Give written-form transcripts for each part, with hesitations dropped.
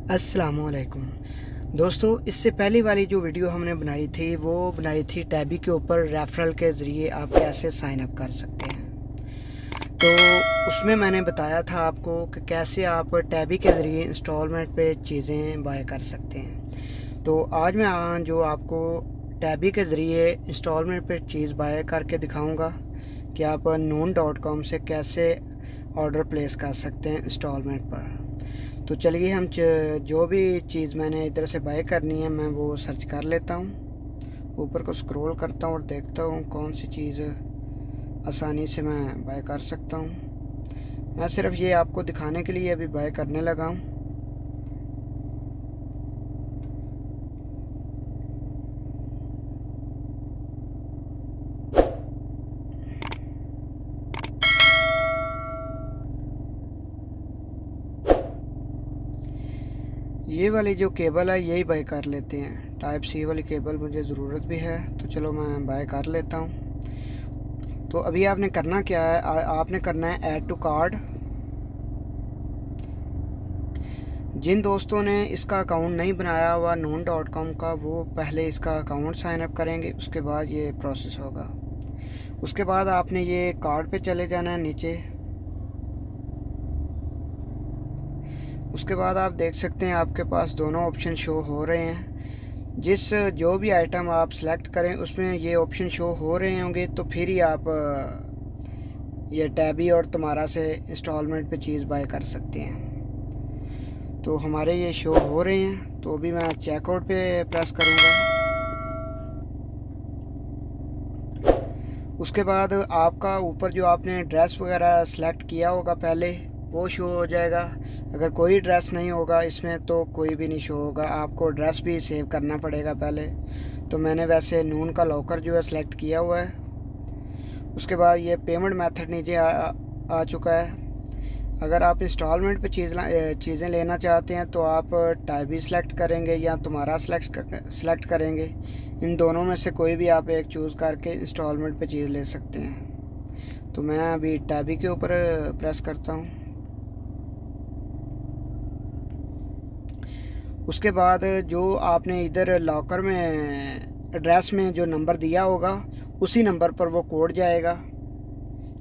अस्सलामुअलैकुम दोस्तों, इससे पहली वाली जो वीडियो हमने बनाई थी वो बनाई थी टैबी के ऊपर रेफरल के ज़रिए आप कैसे साइन अप कर सकते हैं। तो उसमें मैंने बताया था आपको कि कैसे आप टैबी के ज़रिए इंस्टॉलमेंट पे चीज़ें बाय कर सकते हैं। तो आज मैं जो आपको टैबी के ज़रिए इंस्टॉलमेंट पे चीज़ बाय करके दिखाऊंगा कि आप noon.com से कैसे ऑर्डर प्लेस कर सकते हैं इंस्टॉलमेंट पर। तो चलिए हम जो भी चीज़ मैंने इधर से बाय करनी है मैं वो सर्च कर लेता हूँ, ऊपर को स्क्रॉल करता हूँ और देखता हूँ कौन सी चीज़ आसानी से मैं बाय कर सकता हूँ। मैं सिर्फ ये आपको दिखाने के लिए अभी बाय करने लगा हूँ। ये वाली जो केबल है यही बाय कर लेते हैं, टाइप सी वाली केबल मुझे ज़रूरत भी है, तो चलो मैं बाय कर लेता हूँ। तो अभी आपने करना क्या है, आपने करना है ऐड टू कार्ड। जिन दोस्तों ने इसका अकाउंट नहीं बनाया हुआ noon.com का, वो पहले इसका अकाउंट साइन अप करेंगे, उसके बाद ये प्रोसेस होगा। उसके बाद आपने ये कार्ड पे चले जाना है नीचे। उसके बाद आप देख सकते हैं आपके पास दोनों ऑप्शन शो हो रहे हैं। जो भी आइटम आप सेलेक्ट करें उसमें ये ऑप्शन शो हो रहे होंगे, तो फिर ही आप ये टैबी और तुम्हारा से इंस्टॉलमेंट पे चीज़ बाय कर सकते हैं। तो हमारे ये शो हो रहे हैं, तो अभी मैं चेकआउट पे प्रेस करूँगा। उसके बाद आपका ऊपर जो आपने ड्रेस वगैरह सेलेक्ट किया होगा पहले वो शो हो जाएगा। अगर कोई ड्रेस नहीं होगा इसमें तो कोई भी नहीं शो होगा, आपको ड्रेस भी सेव करना पड़ेगा पहले। तो मैंने वैसे नून का लॉकर जो है सेलेक्ट किया हुआ है। उसके बाद ये पेमेंट मेथड नीचे आ चुका है। अगर आप इंस्टॉलमेंट पे चीज़ें लेना चाहते हैं तो आप टाइबी सेलेक्ट करेंगे या तुम्हारा सेलेक्ट करेंगे। इन दोनों में से कोई भी आप एक चूज़ करके इंस्टॉलमेंट पे चीज़ ले सकते हैं। तो मैं अभी टैबी के ऊपर प्रेस करता हूँ। उसके बाद जो आपने इधर लॉकर में एड्रेस में जो नंबर दिया होगा उसी नंबर पर वो कोड जाएगा।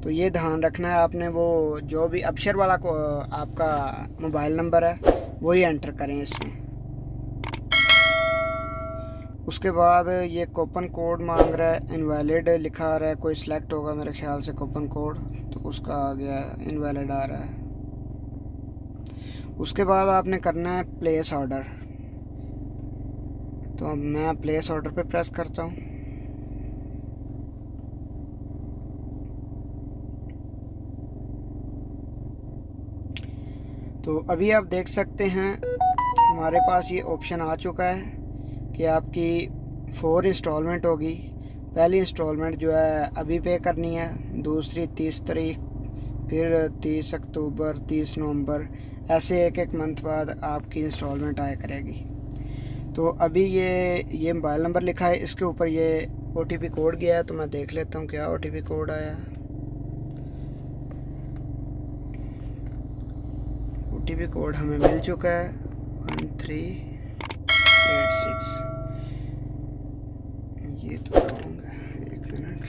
तो ये ध्यान रखना है आपने, वो जो भी अक्षर वाला को आपका मोबाइल नंबर है वही एंटर करें इसमें। उसके बाद ये कूपन कोड मांग रहा है, इनवैलिड लिखा आ रहा है, कोई सिलेक्ट होगा मेरे ख्याल से कूपन कोड, तो उसका आ गया इनवैलिड आ रहा है। उसके बाद आपने करना है प्लेस ऑर्डर। तो अब मैं प्लेस ऑर्डर पे प्रेस करता हूँ। तो अभी आप देख सकते हैं हमारे पास ये ऑप्शन आ चुका है कि आपकी 4 इंस्टॉलमेंट होगी। पहली इंस्टॉलमेंट जो है अभी पे करनी है, दूसरी 30 तारीख, फिर 30 अक्टूबर, 30 नवंबर, ऐसे एक मंथ बाद आपकी इंस्टॉलमेंट आया करेगी। तो अभी ये मोबाइल नंबर लिखा है, इसके ऊपर ये OTP कोड गया है, तो मैं देख लेता हूँ क्या OTP कोड आया। OTP कोड हमें मिल चुका है 1386। ये तो रॉन्ग है, एक मिनट।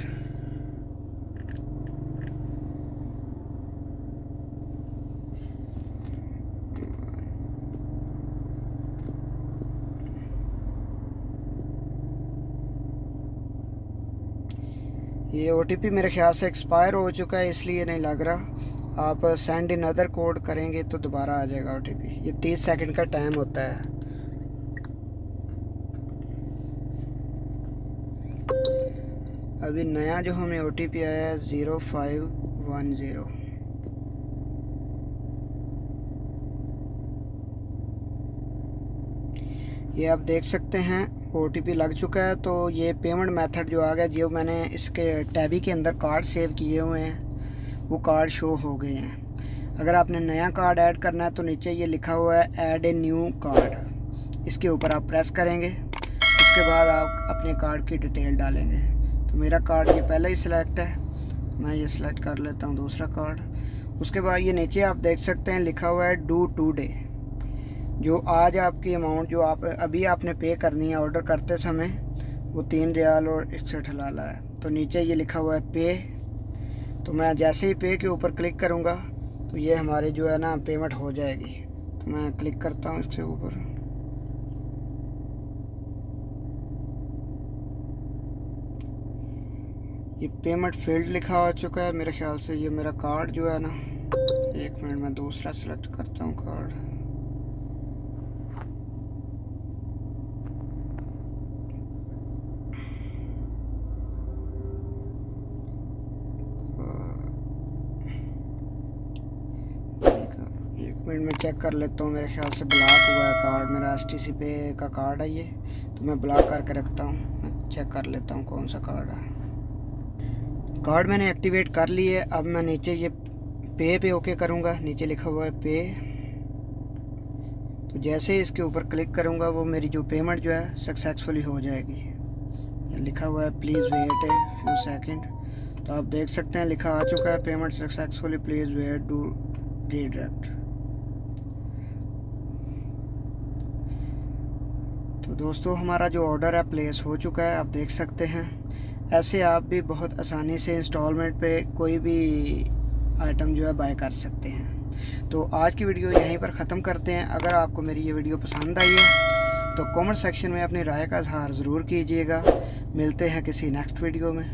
ये OTP मेरे ख्याल से एक्सपायर हो चुका है इसलिए नहीं लग रहा। आप सेंड इन अदर कोड करेंगे तो दोबारा आ जाएगा OTP। ये 30 सेकंड का टाइम होता है। अभी नया जो हमें OTP आया है 0510। ये आप देख सकते हैं OTP लग चुका है। तो ये पेमेंट मेथड जो आ गया, जो मैंने इसके टैबी के अंदर कार्ड सेव किए हुए हैं वो कार्ड शो हो गए हैं। अगर आपने नया कार्ड ऐड करना है तो नीचे ये लिखा हुआ है ऐड ए न्यू कार्ड, इसके ऊपर आप प्रेस करेंगे। उसके बाद आप अपने कार्ड की डिटेल डालेंगे। तो मेरा कार्ड ये पहले ही सिलेक्ट है, मैं ये सिलेक्ट कर लेता हूँ दूसरा कार्ड। उसके बाद ये नीचे आप देख सकते हैं लिखा हुआ है डू टुडे। जो आज आपकी अमाउंट जो आप अभी आपने पे करनी है ऑर्डर करते समय, वो 3 रियाल और 61 हलाला है। तो नीचे ये लिखा हुआ है पे। तो मैं जैसे ही पे के ऊपर क्लिक करूँगा तो ये हमारे जो है ना पेमेंट हो जाएगी। तो मैं क्लिक करता हूँ इसके ऊपर। ये पेमेंट फील्ड लिखा हो चुका है। मेरे ख्याल से ये मेरा कार्ड जो है ना, 1 मिनट में दूसरा सेलेक्ट करता हूँ कार्ड। एक मिनट में चेक कर लेता हूँ। मेरे ख्याल से ब्लॉक हुआ है कार्ड मेरा, STC पे का कार्ड है ये। तो मैं ब्लॉक करके रखता हूँ। मैं चेक कर लेता हूँ कौन सा कार्ड है। कार्ड मैंने एक्टिवेट कर ली है। अब मैं नीचे ये पे ओके करूँगा। नीचे लिखा हुआ है पे। तो जैसे ही इसके ऊपर क्लिक करूँगा वो मेरी जो पेमेंट जो है सक्सेसफुली हो जाएगी। ये लिखा हुआ है please wait a few second. तो आप देख सकते हैं लिखा आ चुका है payment successfully, please wait to redirect. तो दोस्तों हमारा जो ऑर्डर है प्लेस हो चुका है, आप देख सकते हैं। ऐसे आप भी बहुत आसानी से इंस्टॉलमेंट पे कोई भी आइटम जो है बाय कर सकते हैं। तो आज की वीडियो यहीं पर ख़त्म करते हैं। अगर आपको मेरी ये वीडियो पसंद आई है तो कमेंट सेक्शन में अपनी राय का इजहार ज़रूर कीजिएगा। मिलते हैं किसी नेक्स्ट वीडियो में।